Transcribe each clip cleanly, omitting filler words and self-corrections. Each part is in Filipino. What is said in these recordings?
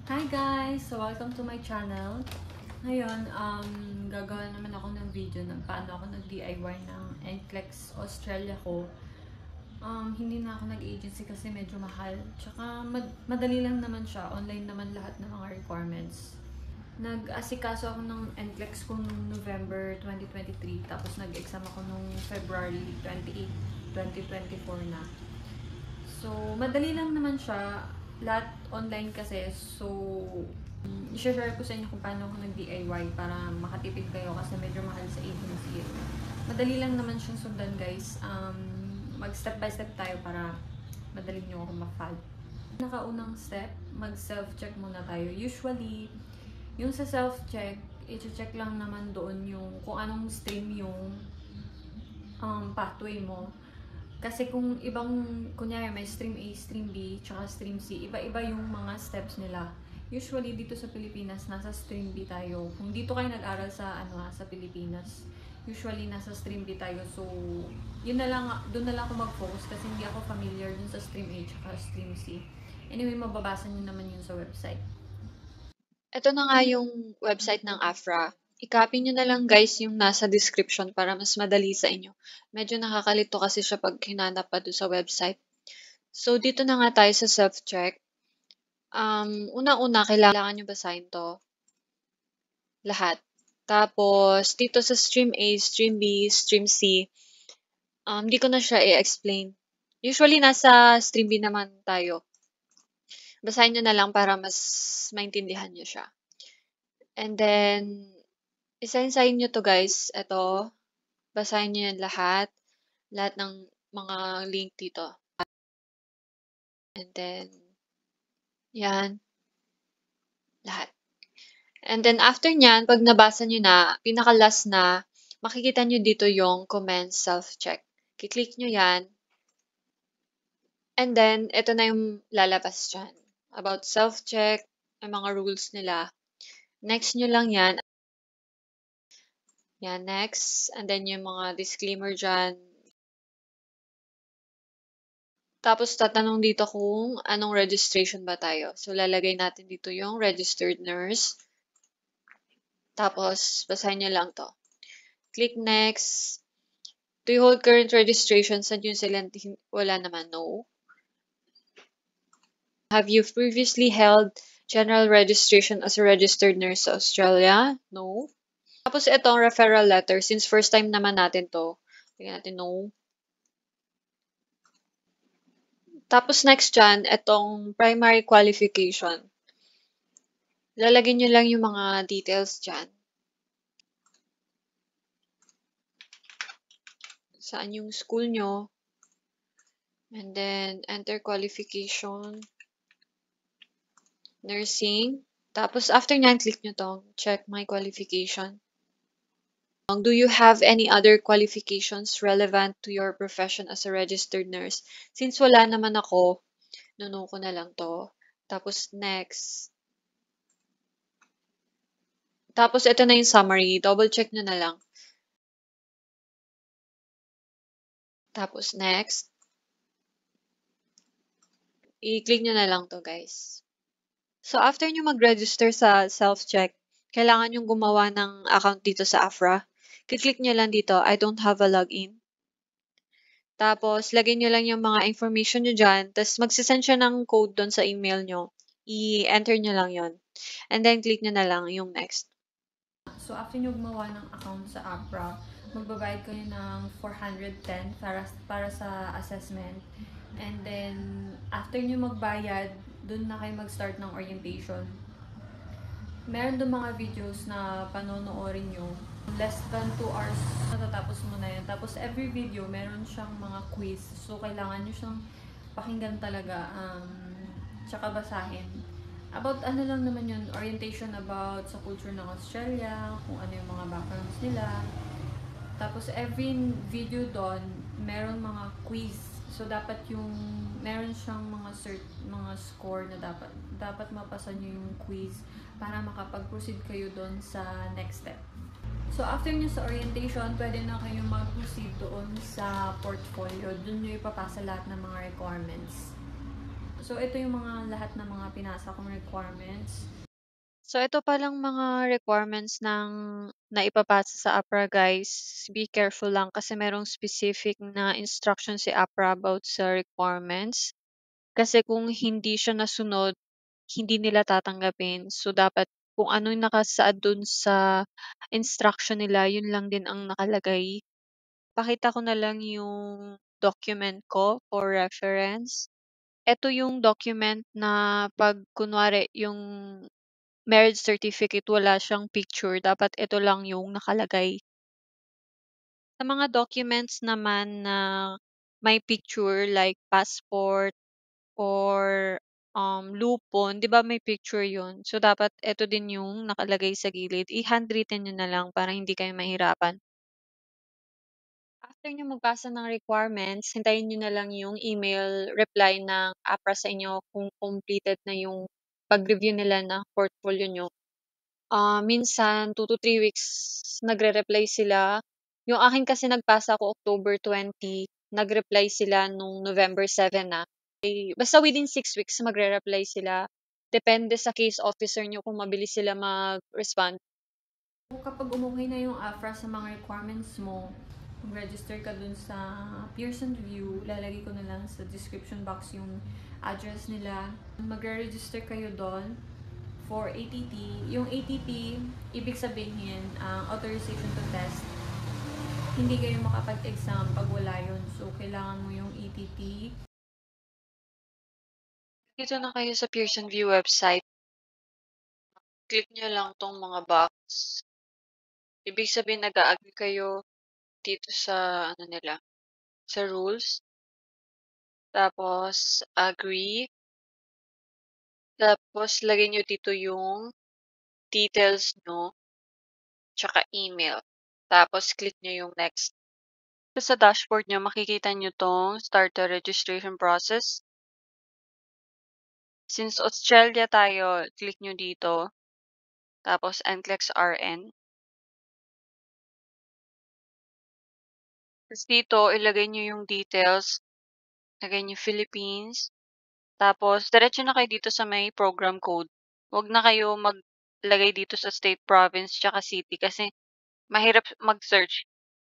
Hi guys! So welcome to my channel. Ngayon, gagawa naman ako ng video ng paano ako nag-DIY ng NCLEX Australia ko. Hindi na ako nag-agency kasi medyo mahal. Tsaka madali lang naman siya. Online naman lahat ng mga requirements. Nag-asikaso ako ng NCLEX ko noong November 2023. Tapos nag-exam ako noong February 28, 2024 na. So, madali lang naman siya. Lahat online kasi. So, i-share ko sa inyo kung paano ako nag-DIY para makatipid kayo kasi medyo mahal sa agency. Madali lang naman siyang sundan guys. Mag step by step tayo para madali nyo ako ma-follow. Nakaunang step, mag self-check muna tayo. Usually, yung sa self-check, i-check lang naman doon yung kung anong stream yung pathway mo. Kasi kung ibang, kunyari may stream A, stream B, tsaka stream C, iba-iba yung mga steps nila. Usually dito sa Pilipinas, nasa stream B tayo. Kung dito kayo nag-aral sa sa Pilipinas, usually nasa stream B tayo. So, yun na lang, doon na lang ako mag-focus kasi hindi ako familiar dun sa stream A tsaka stream C. Anyway, mababasa nyo naman yun sa website. Ito na nga yung website ng AFRA. I-copy nyo na lang guys yung nasa description para mas madali sa inyo. Medyo nakakalito kasi siya pag hinanap pa doon sa website. So, dito na nga tayo sa self-check. Una-una, kailangan nyo basahin to. Lahat. Tapos, dito sa stream A, stream B, stream C, di ko na siya i-explain. Usually, nasa stream B naman tayo. Basahin nyo na lang para mas maintindihan nyo siya. And then, isa-isahin nyo to guys. Ito, basahin nyo yan lahat. Lahat ng mga link dito. And then, yan. Lahat. And then, after nyan, pag nabasa nyo na, pinaka-last na, makikita nyo dito yung comments self-check. Kiklik nyo yan. And then, ito na yung lalabas dyan. About self-check, ang mga rules nila. Next nyo lang yan. Yan, next. And then, yung mga disclaimer dyan. Tapos, tatanong dito kung anong registration ba tayo. So, lalagay natin dito yung registered nurse. Tapos, basahin nyo lang to. Click next. Do you hold current registration? Sa New Zealand, wala naman, no. Have you previously held general registration as a registered nurse sa Australia? No. Tapos, itong referral letter. Since first time naman natin to, tingnan natin, no. Tapos, next dyan, itong primary qualification. Lalagay nyo lang yung mga details dyan. Saan yung school nyo. And then, enter qualification. Nursing. Tapos, after nyan, click nyo tong check my qualification. Do you have any other qualifications relevant to your profession as a registered nurse? Since wala naman ako, nuno ko na lang to. Tapos, next. Tapos, ito na yung summary. Double check nyo na lang. Tapos, next. I-click nyo na lang to, guys. So, after nyo mag-register sa self-check, kailangan nyo gumawa ng account dito sa AFRA. Click nyo lang dito, I don't have a login. Tapos, lagay nyo lang yung mga information nyo dyan. Tapos, magsisend siya ng code doon sa email nyo. I-enter nyo lang yon. And then, click nyo na lang yung next. So, after nyo gumawa ng account sa APRA, magbabayad kayo ng 410 para sa assessment. And then, after nyo magbayad, dun na kayo mag-start ng orientation. Meron dun mga videos na panonoorin nyo. Less than 2 hours, natatapos mo na yan. Tapos, every video, meron siyang mga quiz. So, kailangan nyo siyang pakinggan talaga. Tsaka basahin. About ano lang naman yun, orientation about sa culture ng Australia, kung ano yung mga backgrounds nila. Tapos every video doon, meron mga quiz. So dapat yung meron siyang mga score na dapat mapasa niyo yung quiz para makapag-proceed kayo doon sa next step. So after niyo sa orientation, pwede na kayo mag-proceed doon sa portfolio. Doon niyo ipapasa lahat ng mga requirements. So, ito yung mga lahat ng mga pinasa kong requirements. So, ito palang mga requirements ng naipapasa sa APRA, guys. Be careful lang kasi merong specific na instruction si APRA about sa requirements. Kasi kung hindi siya nasunod, hindi nila tatanggapin. So, dapat kung ano yung nakasaad dun sa instruction nila, yun lang din ang nakalagay. Pakita ko na lang yung document ko for reference. Ito yung document na 'pag kunwari yung marriage certificate wala siyang picture, dapat ito lang yung nakalagay. Sa mga documents naman na may picture like passport or lupon, 'di ba may picture yun? So, dapat ito din yung nakalagay sa gilid. I-handwritten niyo na lang para hindi kayo mahirapan. After niyo magbasa ng requirements, hintayin niyo na lang yung email reply ng APRA sa inyo kung completed na yung pag-review nila ng portfolio niyo. Minsan 2 to 3 weeks nagre-reply sila. Yung akin kasi nagpasa ako October 20, nag-reply sila nung November 7 na. Basta within 6 weeks magre-reply sila. Depende sa case officer niyo kung mabilis sila mag-respond. Kapag umuwi na yung AFRA sa mga requirements mo, mag-register ka dun sa Pearson View, lalagay ko na lang sa description box yung address nila. Magre-register kayo doon for ATT. Yung ATT, ibig sabihin, authorization to test. Hindi kayo makapag-exam pag wala yun. So, kailangan mo yung ATT. Dito na kayo sa Pearson View website. Click nyo lang tong mga box. Ibig sabihin nag-a-agree kayo dito sa ano nila, sa rules. Tapos agree. Tapos lagay nyo dito yung details nyo, tsaka email. Tapos click nyo yung next. Sa dashboard nyo, makikita nyo tong start the registration process. Since Australia tayo, click nyo dito. Tapos NCLEX RN. Tapos dito, ilagay nyo yung details. Lagay nyo Philippines. Tapos, diretso na kayo dito sa may program code. Huwag na kayo maglagay dito sa state, province, tsaka city kasi mahirap mag-search.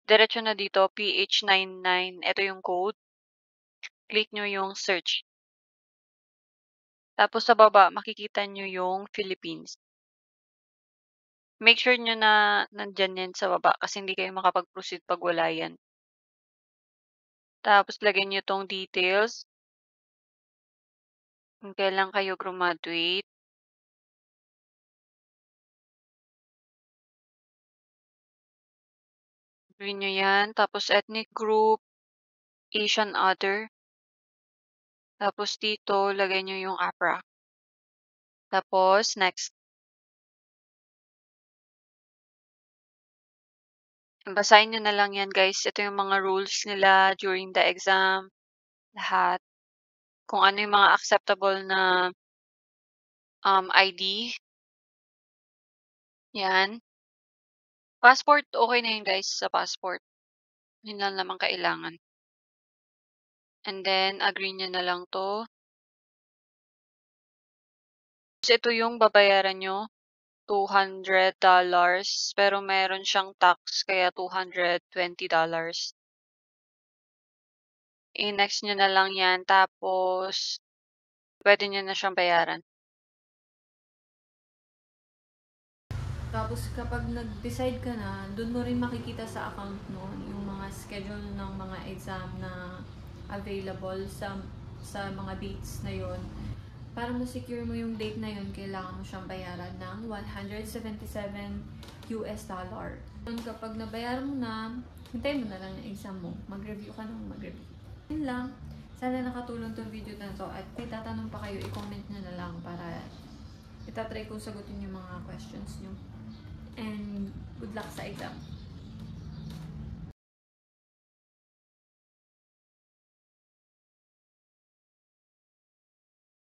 Diretso na dito, PH99. Ito yung code. Click nyo yung search. Tapos sa baba, makikita nyo yung Philippines. Make sure nyo na nandyan yan sa baba kasi hindi kayo makapag-proceed pag wala yan. Tapos, lagyan nyo tong details. Kung kailan kayo graduate. Gawin nyo yan. Tapos, ethnic group, Asian other. Tapos, dito, lagay nyo yung APRA. Tapos, next. Basahin nyo na lang yan, guys. Ito yung mga rules nila during the exam. Lahat. Kung ano yung mga acceptable na ID. Yan. Passport, okay na yun, guys, sa passport. Yun lang naman kailangan. And then, agree nyo na lang to. So, ito yung babayaran nyo. $200. Pero meron siyang tax, kaya $220. I-next nyo na lang yan. Tapos, pwede nyo na siyang bayaran. Tapos, kapag nag-decide ka na, dun mo rin makikita sa account mo yung mga schedule ng mga exam na available sa mga dates na yon. Para ma-secure mo yung date na yun, kailangan mo siyang bayaran ng $177. Kapag nabayaran mo na, hintayin mo na lang yung exam mo. Mag-review ka ng mag-review. Yun lang. Sana nakatulong tong video na to. At may tatanong pa kayo, i-comment nyo na lang para itatry kong sagutin yung mga questions nyo. And good luck sa exam.